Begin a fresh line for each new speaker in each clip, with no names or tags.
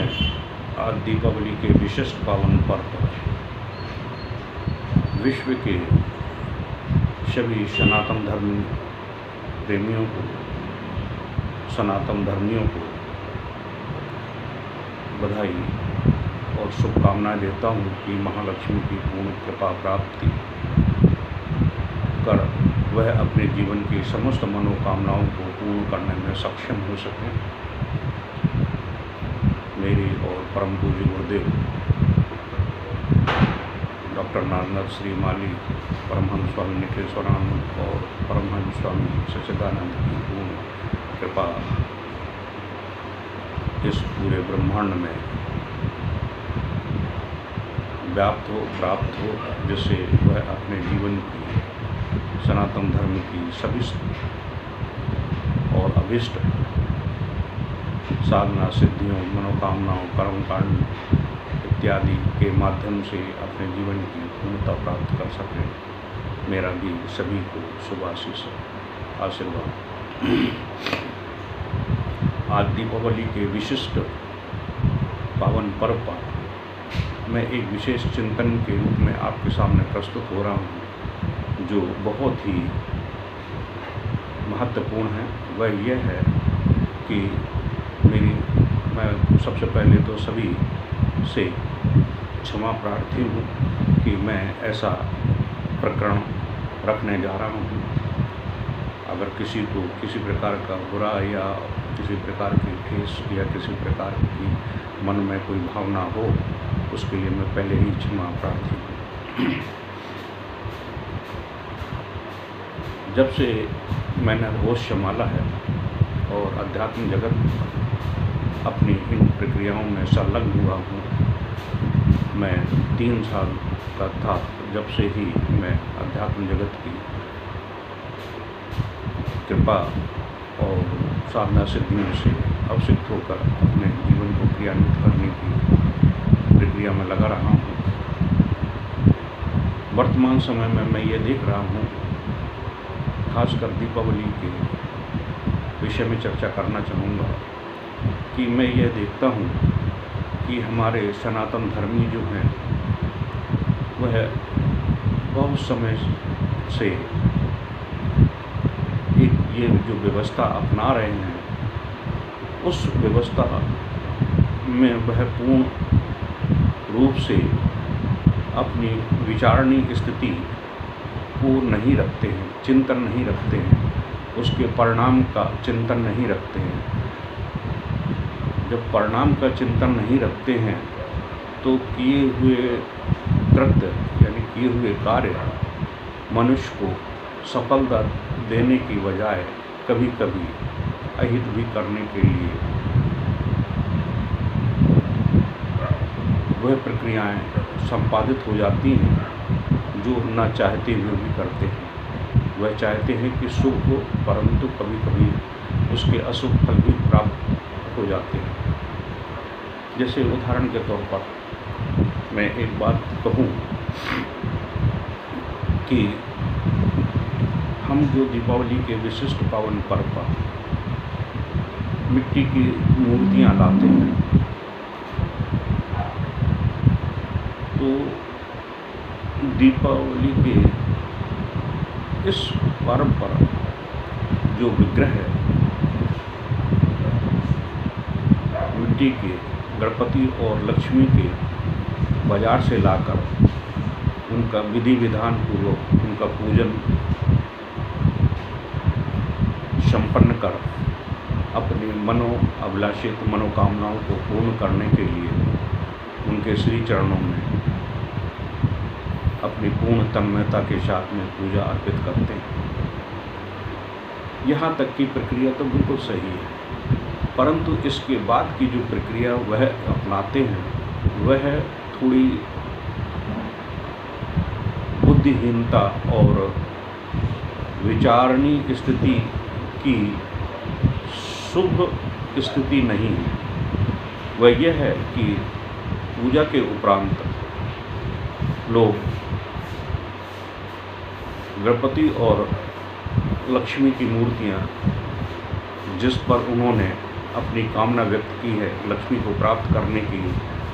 मैं आज दीपावली के विशिष्ट पावन पर्व पर विश्व के सभी सनातन धर्म प्रेमियों को, सनातन धर्मियों को बधाई और शुभकामनाएं देता हूं कि महालक्ष्मी की पूर्ण कृपा प्राप्ति कर वह अपने जीवन की समस्त मनोकामनाओं को पूर्ण करने में सक्षम हो सकें। मेरी और परम पूज्य गुरुदेव डॉक्टर नारनाथ श्री माली, परमहंस स्वामी निखेश्वरानंद और परमहंस स्वामी सच्चिदानंद की पूर्ण कृपा इस पूरे ब्रह्मांड में व्याप्त हो, प्राप्त हो, जिससे वह अपने जीवन की सनातन धर्म की सभी और अभिष्ट साधना सिद्धियों, मनोकामनाओं, कर्मकांड इत्यादि के माध्यम से अपने जीवन की पूर्णता प्राप्त कर सकें। मेरा भी सभी को शुभ आशीष आशीर्वाद। आज दीपावली के विशिष्ट पावन पर्व पर मैं एक विशेष चिंतन के रूप में आपके सामने प्रस्तुत हो रहा हूँ, जो बहुत ही महत्वपूर्ण है। वह यह है कि मैं सबसे पहले तो सभी से क्षमा प्रार्थी हूँ कि मैं ऐसा प्रकरण रखने जा रहा हूँ। अगर किसी को किसी प्रकार का बुरा या किसी प्रकार की ठेस या किसी प्रकार की मन में कोई भावना हो, उसके लिए मैं पहले ही क्षमा प्रार्थी हूँ। जब से मैंने होश संभाला है और अध्यात्म जगत अपनी इन प्रक्रियाओं में संलग्न हुआ हूँ, मैं 3 साल का था जब से ही मैं अध्यात्म जगत की कृपा और साधना सिद्धियों से अवसिक्त होकर अपने जीवन को क्रियान्वित करने की प्रक्रिया में लगा रहा हूँ। वर्तमान समय में मैं ये देख रहा हूँ, खासकर दीपावली के विषय में चर्चा करना चाहूँगा कि मैं ये देखता हूँ कि हमारे सनातन धर्मी जो हैं वह बहुत समय से एक ये जो व्यवस्था अपना रहे हैं, उस व्यवस्था में वह पूर्ण रूप से अपनी विचारणीय स्थिति को नहीं रखते हैं, चिंतन नहीं रखते हैं, उसके परिणाम का चिंतन नहीं रखते हैं। जब परिणाम का चिंतन नहीं रखते हैं तो किए हुए कृत्य यानी किए हुए कार्य मनुष्य को सफलता देने की बजाय कभी कभी अहित भी करने के लिए वह प्रक्रियाएं संपादित हो जाती हैं, जो न चाहते हुए भी करते हैं। वह चाहते हैं कि शुभ हो, परंतु कभी कभी उसके अशुभ फल भी प्राप्त हो जाते हैं। जैसे उदाहरण के तौर पर मैं एक बात कहूँ कि हम जो दीपावली के विशिष्ट पावन पर्व पर मिट्टी की मूर्तियाँ लाते हैं, तो दीपावली के इस पर्व पर जो विग्रह है मिट्टी के गणपति और लक्ष्मी के बाजार से लाकर उनका विधि विधान पूर्वक उनका पूजन संपन्न कर अपनी अभिलाषित मनोकामनाओं को पूर्ण करने के लिए उनके श्री चरणों में अपनी पूर्ण तन्मयता के साथ में पूजा अर्पित करते हैं। यहाँ तक की प्रक्रिया तो बिल्कुल सही है, परंतु इसके बाद की जो प्रक्रिया वह अपनाते हैं वह थोड़ी बुद्धिहीनता और विचारणीय स्थिति की शुभ स्थिति नहीं है। वह यह है कि पूजा के उपरांत लोग गणपति और लक्ष्मी की मूर्तियाँ जिस पर उन्होंने अपनी कामना व्यक्त की है, लक्ष्मी को प्राप्त करने की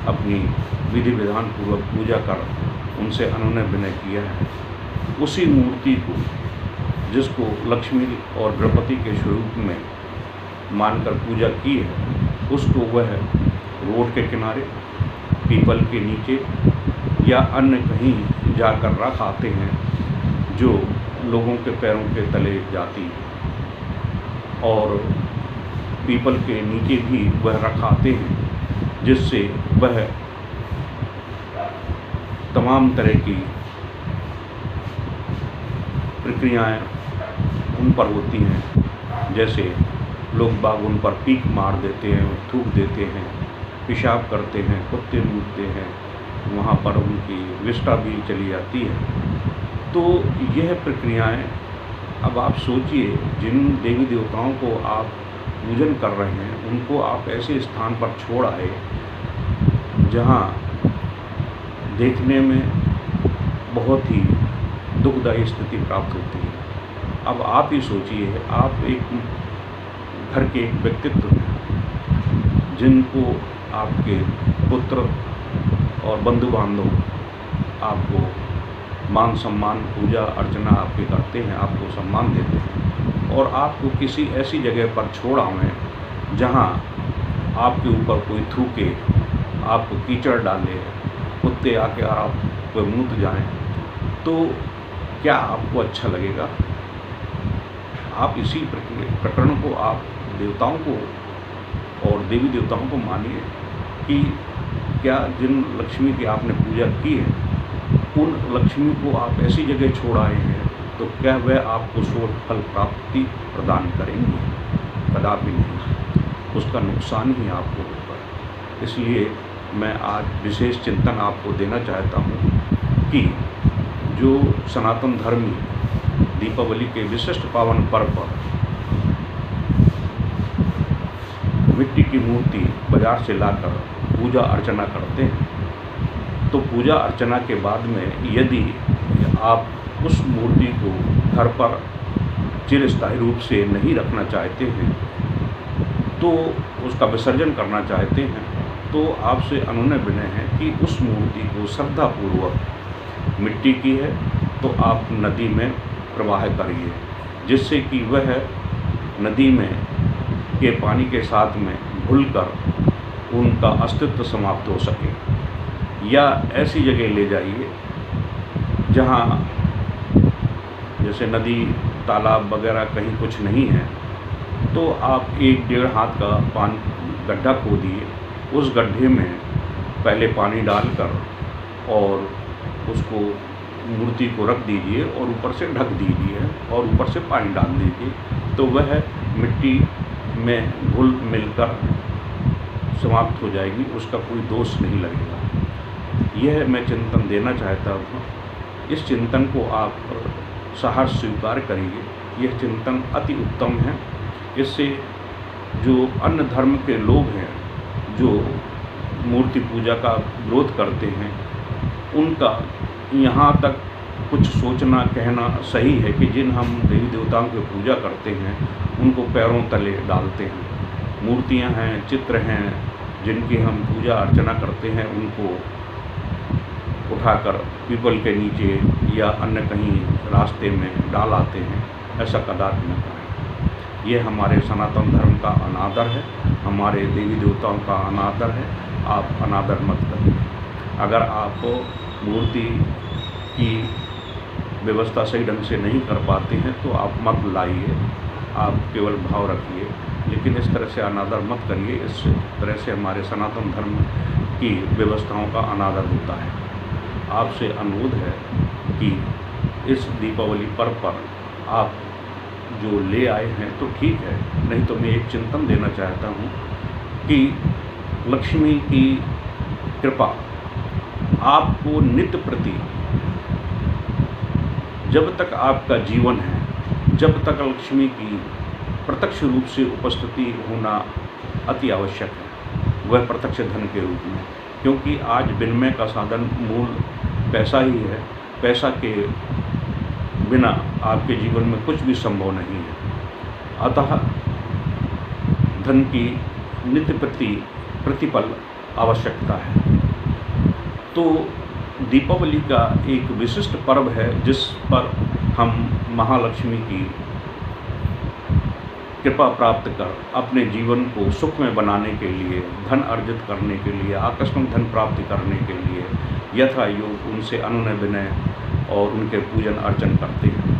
अपनी विधि विधान पूर्वक पूजा कर उनसे अनुनय विनय किया है, उसी मूर्ति को, जिसको लक्ष्मी और गणपति के स्वरूप में मानकर पूजा की है, उसको वह रोड के किनारे, पीपल के नीचे या अन्य कहीं जाकर रख आते हैं जो लोगों के पैरों के तले जाती है, और पीपल के नीचे भी वह रखाते हैं, जिससे वह तमाम तरह की प्रक्रियाएं उन पर होती हैं। जैसे लोग बाग उन पर पीक मार देते हैं, थूक देते हैं, पेशाब करते हैं, कुत्ते मूतते हैं, वहाँ पर उनकी विष्ठा भी चली जाती है। तो यह प्रक्रियाएं, अब आप सोचिए, जिन देवी देवताओं को आप पूजन कर रहे हैं उनको आप ऐसे स्थान पर छोड़ आए जहाँ देखने में बहुत ही दुखदायी स्थिति प्राप्त होती है। अब आप ही सोचिए, आप एक घर के एक व्यक्तित्व हैं जिनको आपके पुत्र और बंधु बांधव आपको मान सम्मान, पूजा अर्चना आपके करते हैं, आपको सम्मान देते हैं, और आपको किसी ऐसी जगह पर छोड़ आवें जहाँ आपके ऊपर कोई थूके, आपको कीचड़ डाले, कुत्ते आके आप पे मूत जाएं, तो क्या आपको अच्छा लगेगा? आप इसी प्रकरण को आप देवताओं को और देवी देवताओं को मानिए कि क्या जिन लक्ष्मी की आपने पूजा की है उन लक्ष्मी को आप ऐसी जगह छोड़ आए हैं, तो क्या वह आपको शुभ फल प्राप्ति प्रदान करेंगे? कदापि नहीं, उसका नुकसान ही आपको होगा। इसलिए मैं आज विशेष चिंतन आपको देना चाहता हूँ कि जो सनातन धर्मी दीपावली के विशिष्ट पावन पर्व पर मिट्टी की मूर्ति बाजार से लाकर पूजा अर्चना करते हैं, तो पूजा अर्चना के बाद में यदि आप उस मूर्ति को घर पर चिरस्थायी रूप से नहीं रखना चाहते हैं, तो उसका विसर्जन करना चाहते हैं, तो आपसे अनुनय विनय है कि उस मूर्ति को श्रद्धापूर्वक, मिट्टी की है तो आप नदी में प्रवाह करिए, जिससे कि वह नदी में के पानी के साथ में घुलकर उनका अस्तित्व समाप्त हो सके। या ऐसी जगह ले जाइए जहाँ जैसे नदी, तालाब वगैरह कहीं कुछ नहीं है, तो आप 1-1.5 हाथ का गड्ढा खोदिए, उस गड्ढे में पहले पानी डालकर और उसको मूर्ति को रख दीजिए और ऊपर से ढक दीजिए और ऊपर से पानी डाल दीजिए, तो वह मिट्टी में घुल मिलकर समाप्त हो जाएगी, उसका कोई दोष नहीं लगेगा। यह मैं चिंतन देना चाहता हूँ। इस चिंतन को आप सहर्ष स्वीकार करिए, यह चिंतन अति उत्तम है। इससे जो अन्य धर्म के लोग हैं जो मूर्ति पूजा का विरोध करते हैं, उनका यहाँ तक कुछ सोचना कहना सही है कि जिन हम देवी देवताओं की पूजा करते हैं उनको पैरों तले डालते हैं। मूर्तियाँ हैं, चित्र हैं जिनकी हम पूजा अर्चना करते हैं, उनको उठाकर पीपल के नीचे या अन्य कहीं रास्ते में डाल आते हैं। ऐसा कदापि न करें। ये हमारे सनातन धर्म का अनादर है, हमारे देवी देवताओं का अनादर है। आप अनादर मत करिए। अगर आप मूर्ति की व्यवस्था सही ढंग से नहीं कर पाते हैं तो आप मत लाइए, आप केवल भाव रखिए, लेकिन इस तरह से अनादर मत करिए। इस तरह से हमारे सनातन धर्म की व्यवस्थाओं का अनादर होता है। आपसे अनुरोध है कि इस दीपावली पर्व पर आप जो ले आए हैं तो ठीक है, नहीं तो मैं एक चिंतन देना चाहता हूँ कि लक्ष्मी की कृपा आपको नित्य प्रति, जब तक आपका जीवन है, जब तक लक्ष्मी की प्रत्यक्ष रूप से उपस्थिति होना अति आवश्यक है, वह प्रत्यक्ष धन के रूप में, क्योंकि आज विनिमय का साधन मूल पैसा ही है। पैसा के बिना आपके जीवन में कुछ भी संभव नहीं है। अतः धन की नित्य प्रतिपल आवश्यकता है। तो दीपावली का एक विशिष्ट पर्व है जिस पर हम महालक्ष्मी की कृपा प्राप्त कर अपने जीवन को सुखमय बनाने के लिए, धन अर्जित करने के लिए, आकस्मिक धन प्राप्ति करने के लिए यथा योग उनसे अनुनय विनय और उनके पूजन अर्चन करते हैं।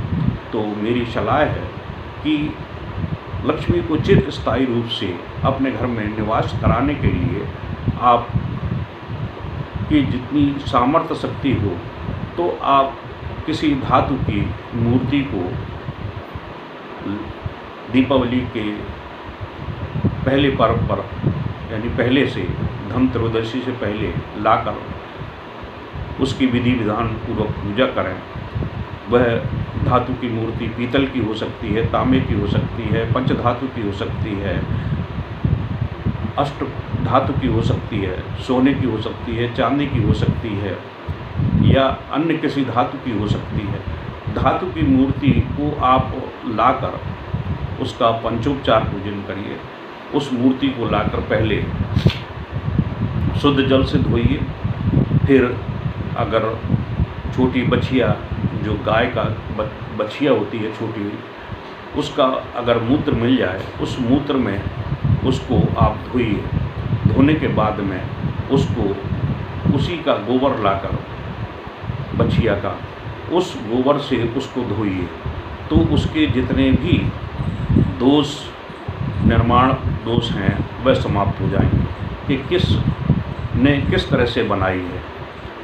तो मेरी सलाह है कि लक्ष्मी को चिर स्थायी रूप से अपने घर में निवास कराने के लिए आप की जितनी सामर्थ्य शक्ति हो तो आप किसी धातु की मूर्ति को दीपावली के पहले पर्व पर यानी पहले से धनत्रयोदशी से पहले लाकर उसकी विधि विधान पूर्वक पूजा करें। वह धातु की मूर्ति पीतल की हो सकती है, तांबे की हो सकती है, पंचधातु की हो सकती है, अष्ट धातु की हो सकती है, सोने की हो सकती है, चांदी की हो सकती है या अन्य किसी धातु की हो सकती है। धातु की मूर्ति को आप लाकर उसका पंचोपचार पूजन करिए। उस मूर्ति को लाकर पहले शुद्ध जल से धोइए, फिर अगर छोटी बछिया जो गाय का बछिया होती है छोटी, उसका अगर मूत्र मिल जाए उस मूत्र में उसको आप धोइए। धोने के बाद में उसको उसी का गोबर लाकर बछिया का उस गोबर से उसको धोइए। तो उसके जितने भी दोष निर्माण दोष हैं वह समाप्त हो जाएंगे कि किस तरह से बनाई है,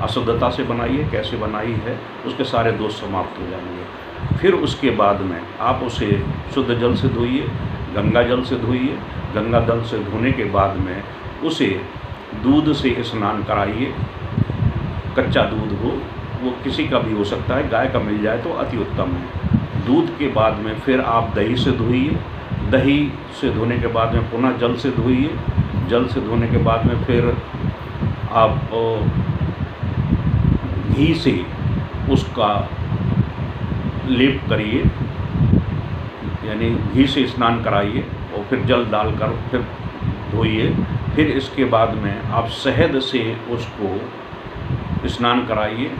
अशुद्धता से बनाई है, कैसे बनाई है, उसके सारे दोष समाप्त हो जाएंगे। फिर उसके बाद में आप उसे शुद्ध जल से धोइए, गंगा जल से धोइए। गंगा जल से धोने के बाद में उसे दूध से स्नान कराइए। कच्चा दूध हो, वो किसी का भी हो सकता है, गाय का मिल जाए तो अति उत्तम है। दूध के बाद में फिर आप दही से धोइए। दही से धोने के बाद में पुनः जल से धोइए। जल से धोने के बाद में फिर आप घी से उसका लेप करिए, यानी घी से स्नान कराइए और फिर जल डालकर फिर धोइए। फिर इसके बाद में आप शहद से उसको स्नान कराइए।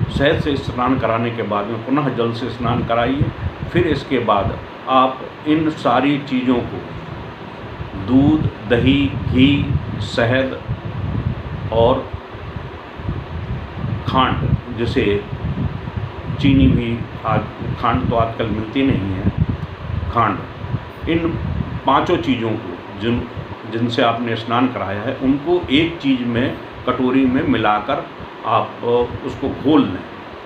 शहद से स्नान कराने के बाद में पुनः जल से स्नान कराइए। फिर इसके बाद आप इन सारी चीज़ों को दूध, दही, घी, शहद और खांड, जैसे चीनी भी, खांड तो आजकल मिलती नहीं है, खांड, इन पांचों चीज़ों को जिनसे आपने स्नान कराया है उनको एक चीज़ में कटोरी में मिलाकर आप उसको घोल लें,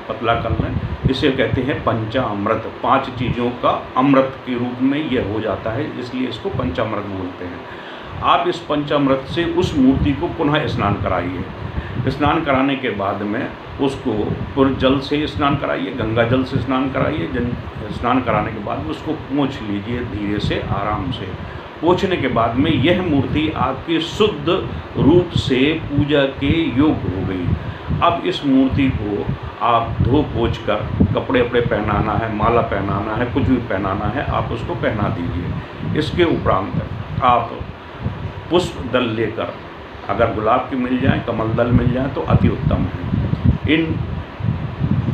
पतला कर लें। इसे कहते हैं पंचामृत। 5 चीज़ों का अमृत के रूप में यह हो जाता है, इसलिए इसको पंचामृत बोलते हैं। आप इस पंचामृत से उस मूर्ति को पुनः स्नान कराइए। स्नान कराने के बाद में उसको पूरे जल से स्नान कराइए, गंगा जल से स्नान कराइए। स्नान कराने के बाद उसको पोंछ लीजिए धीरे से, आराम से। पोंछने के बाद में यह मूर्ति आपकी शुद्ध रूप से पूजा के योग्य हो गई। अब इस मूर्ति को आप धो पोंछ कर कपड़े वपड़े पहनाना है, माला पहनाना है, कुछ भी पहनाना है, आप उसको पहना दीजिए। इसके उपरांत आप पुष्प दल लेकर, अगर गुलाब के मिल जाए, कमल दल मिल जाए तो अति उत्तम है। इन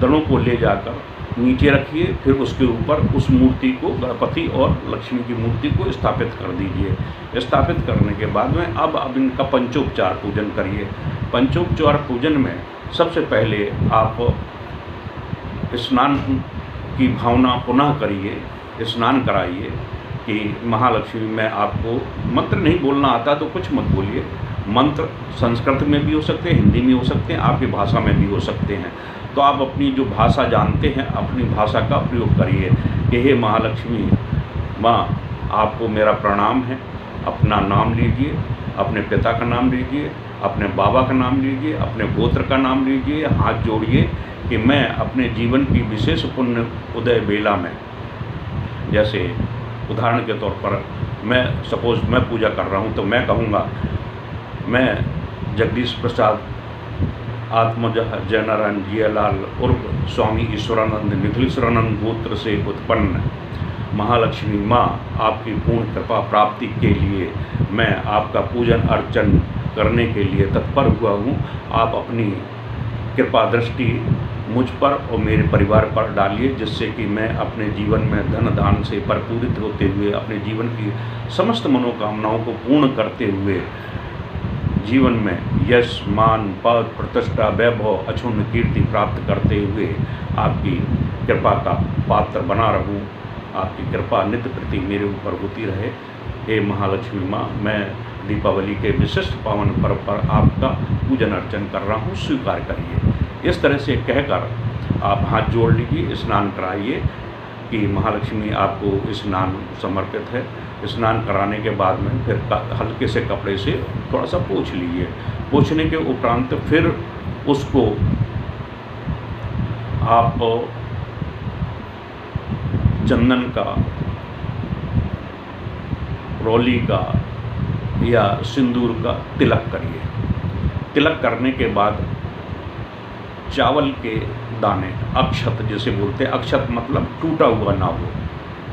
दलों को ले जाकर नीचे रखिए। फिर उसके ऊपर उस मूर्ति को, गणपति और लक्ष्मी की मूर्ति को स्थापित कर दीजिए। स्थापित करने के बाद में अब इनका पंचोपचार पूजन करिए। पंचोपचार पूजन में सबसे पहले आप स्नान की भावना पुनः करिए, स्नान कराइए कि महालक्ष्मी, मैं आपको मंत्र नहीं बोलना आता तो कुछ मत बोलिए। मंत्र संस्कृत में भी हो सकते हैं, हिंदी में हो सकते हैं, आपकी भाषा में भी हो सकते हैं। तो आप अपनी जो भाषा जानते हैं अपनी भाषा का प्रयोग करिए कि हे महालक्ष्मी माँ, आपको मेरा प्रणाम है। अपना नाम लीजिए, अपने पिता का नाम लीजिए, अपने बाबा का नाम लीजिए, अपने गोत्र का नाम लीजिए, हाथ जोड़िए कि मैं अपने जीवन की विशेष पुण्य उदय बेला में, जैसे उदाहरण के तौर पर मैं पूजा कर रहा हूँ तो मैं कहूँगा, मैं जगदीश प्रसाद आत्मज जयनारायण जियालाल उर्फ स्वामी ईश्वरानंद निखिलेश्वरानंद गोत्र से उत्पन्न महालक्ष्मी माँ आपकी पूर्ण कृपा प्राप्ति के लिए मैं आपका पूजन अर्चन करने के लिए तत्पर हुआ हूँ। आप अपनी कृपा दृष्टि मुझ पर और मेरे परिवार पर डालिए, जिससे कि मैं अपने जीवन में धन दान से परिपूरित होते हुए अपने जीवन की समस्त मनोकामनाओं को पूर्ण करते हुए जीवन में यश मान पद प्रतिष्ठा वैभव अक्षुण्ण कीर्ति प्राप्त करते हुए आपकी कृपा का पात्र बना रहूं। आपकी कृपा नित्य प्रति मेरे ऊपर होती रहे। हे महालक्ष्मी माँ, मैं दीपावली के विशिष्ट पावन पर्व पर आपका पूजन अर्चन कर रहा हूँ, स्वीकार करिए। इस तरह से कहकर आप हाथ जोड़ लीजिए, स्नान कराइए कि महालक्ष्मी आपको स्नान समर्पित है। स्नान कराने के बाद में फिर हल्के से कपड़े से थोड़ा सा पोंछ लीजिए। पोंछने के उपरांत फिर उसको आप चंदन का, रोली का या सिंदूर का तिलक करिए। तिलक करने के बाद चावल के दाने, अक्षत जिसे बोलते हैं, अक्षत मतलब टूटा हुआ ना हो,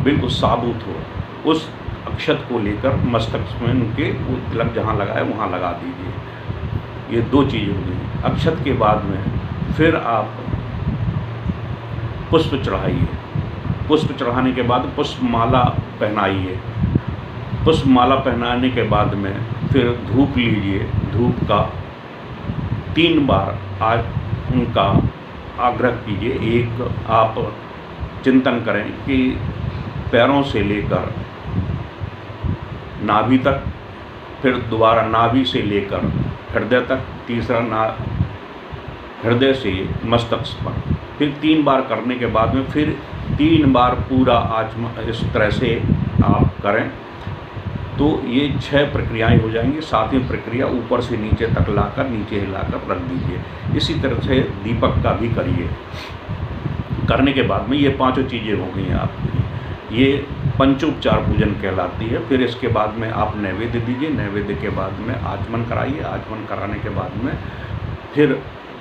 बिल्कुल साबुत हो, उस अक्षत को लेकर मस्तक में उनके वो तिलक जहाँ लगाए वहाँ लगा दीजिए। ये दो चीज़ हो गई। अक्षत के बाद में फिर आप पुष्प चढ़ाइए। पुष्प चढ़ाने के बाद पुष्पमाला पहनाइए। पुष्पमाला पहनाने के बाद में फिर धूप लीजिए। धूप का 3 बार उनका आग्रह कीजिए। एक आप चिंतन करें कि पैरों से लेकर नाभि तक, फिर दोबारा नाभि से लेकर हृदय तक, तीसरा हृदय से मस्तक पर, फिर 3 बार करने के बाद में फिर 3 बार पूरा इस तरह से आप करें तो ये 6 प्रक्रियाएं हो जाएंगी। 7वीं प्रक्रिया ऊपर से नीचे तक लाकर नीचे हिलाकर रख दीजिए। इसी तरह से दीपक का भी करिए। करने के बाद में ये 5 चीज़ें हो गई हैं आपकी। ये पंचोपचार पूजन कहलाती है। फिर इसके बाद में आप नैवेद्य दीजिए। नैवेद्य के बाद में आचमन कराइए। आचमन कराने के बाद में फिर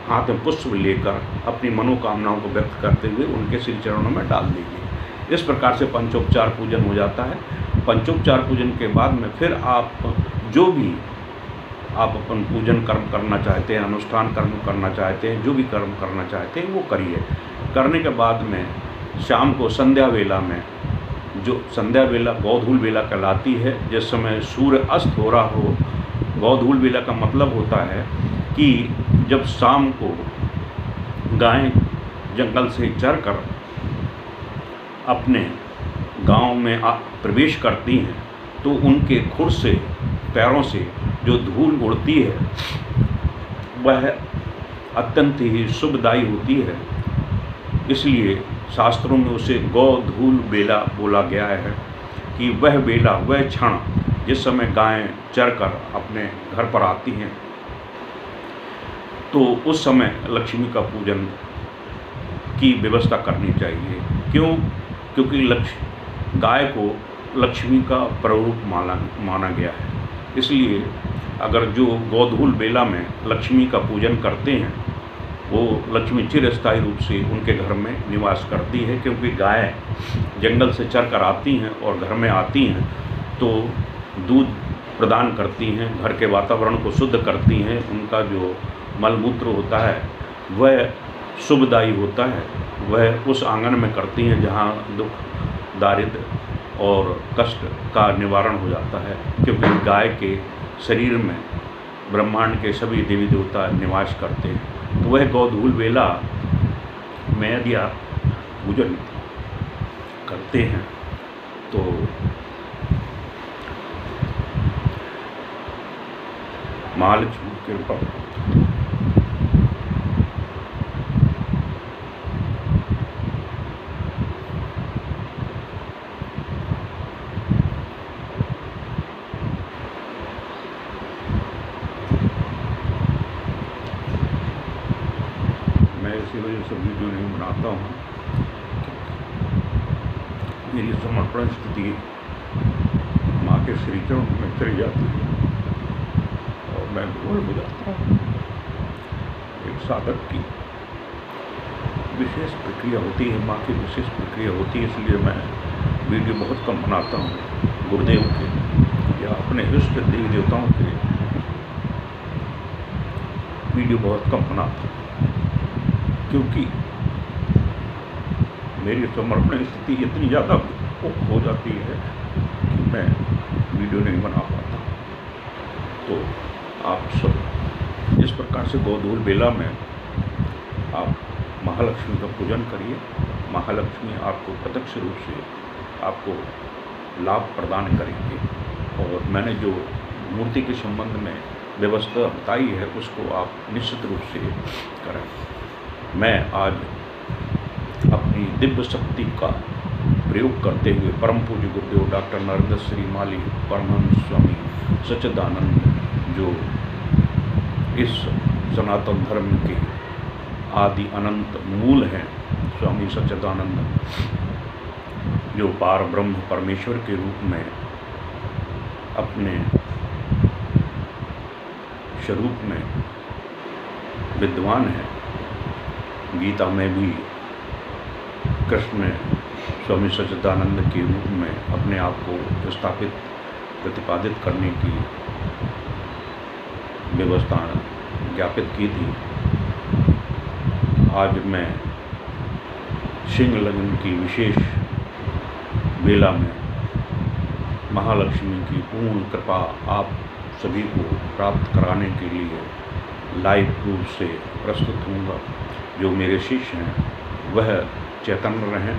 हाथ में पुष्प लेकर अपनी मनोकामनाओं को व्यक्त करते हुए उनके श्री चरणों में डाल दीजिए। इस प्रकार से पंचोपचार पूजन हो जाता है। पंचोपचार पूजन के बाद में फिर आप जो भी आप अपन पूजन कर्म करना चाहते हैं, अनुष्ठान कर्म करना चाहते हैं, जो भी कर्म करना चाहते हैं वो करिए। करने के बाद में शाम को संध्या वेला में, जो संध्या वेला गोधूल वेला कहलाती है, जिस समय सूर्य अस्त हो रहा हो, गोधूल वेला का मतलब होता है कि जब शाम को गायें जंगल से चरकर अपने गांव में प्रवेश करती हैं तो उनके खुर से, पैरों से जो धूल उड़ती है वह अत्यंत ही शुभदायी होती है। इसलिए शास्त्रों में उसे गोधूल बेला बोला गया है कि वह बेला, वह क्षण जिस समय गायें चरकर अपने घर पर आती हैं तो उस समय लक्ष्मी का पूजन की व्यवस्था करनी चाहिए। क्यों? क्योंकि गाय को लक्ष्मी का प्ररूप माना गया है। इसलिए अगर जो गोधूल बेला में लक्ष्मी का पूजन करते हैं वो लक्ष्मी चिरस्थायी रूप से उनके घर में निवास करती है। क्योंकि गाय जंगल से चर कर आती हैं और घर में आती हैं तो दूध प्रदान करती हैं, घर के वातावरण को शुद्ध करती हैं। उनका जो मलमूत्र होता है वह शुभदायी होता है। वह उस आंगन में करती हैं जहाँ दुख, दारिद्र्य और कष्ट का निवारण हो जाता है। क्योंकि गाय के शरीर में ब्रह्मांड के सभी देवी देवता निवास करते हैं। तो वह गोधूल बेला में यदि आप पूजन करते हैं तो महालक्ष्मी की कृपा इसी वजह से वीडियो नहीं बनाता हूँ। मेरी समर्पण स्थिति माँ के श्री चरणों में चली जाती है और मैं बोल हो जाता हूँ। एक साधक की विशेष प्रक्रिया होती है, माँ की विशेष प्रक्रिया होती है, इसलिए मैं वीडियो बहुत कम बनाता हूँ गुरुदेव के या अपने इष्ट देवी देवताओं के वीडियो बहुत कम बनाता हूँ, क्योंकि मेरी समर्पण स्थिति इतनी ज़्यादा हो जाती है कि मैं वीडियो नहीं बना पाता। तो आप सब इस प्रकार से गोधूल बेला में आप महालक्ष्मी का पूजन करिए। महालक्ष्मी आपको प्रत्यक्ष रूप से आपको लाभ प्रदान करेंगे। और मैंने जो मूर्ति के संबंध में व्यवस्था बताई है उसको आप निश्चित रूप से करें। मैं आज अपनी दिव्य शक्ति का प्रयोग करते हुए परम पूज्य गुरुदेव डॉक्टर नरेंद्र श्री माली परमहंस स्वामी सच्चिदानंद, जो इस सनातन धर्म के आदि अनंत मूल हैं, स्वामी सच्चिदानंद जो पार ब्रह्म परमेश्वर के रूप में अपने स्वरूप में विद्वान है। गीता में भी कृष्ण स्वामी सच्चिदानंद के रूप में अपने आप को स्थापित प्रतिपादित करने की व्यवस्था ज्ञापित की थी। आज मैं सिंह लग्न की विशेष बेला में महालक्ष्मी की पूर्ण कृपा आप सभी को प्राप्त कराने के लिए लाइव रूप से प्रस्तुत होऊंगा। जो मेरे शिष्य हैं वह चैतन्य रहें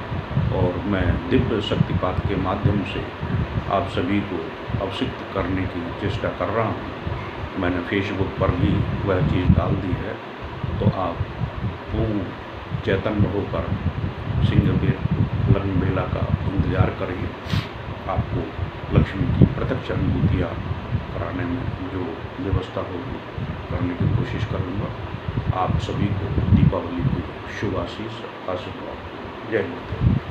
और मैं दिव्य शक्तिपात के माध्यम से आप सभी को अवसिक्त करने की चेष्टा कर रहा हूँ। मैंने फेसबुक पर भी वह चीज़ डाल दी है, तो आप पूर्ण चैतन्य होकर सिंह लग्न बेला का इंतजार करिए। आपको लक्ष्मी की प्रत्यक्ष अनुभूतियाँ कराने में जो व्यवस्था होगी करने की कोशिश करूँगा। आप सभी को दीपावली की शुभ आशीष आशीर्वाद। जय गुरुदेव।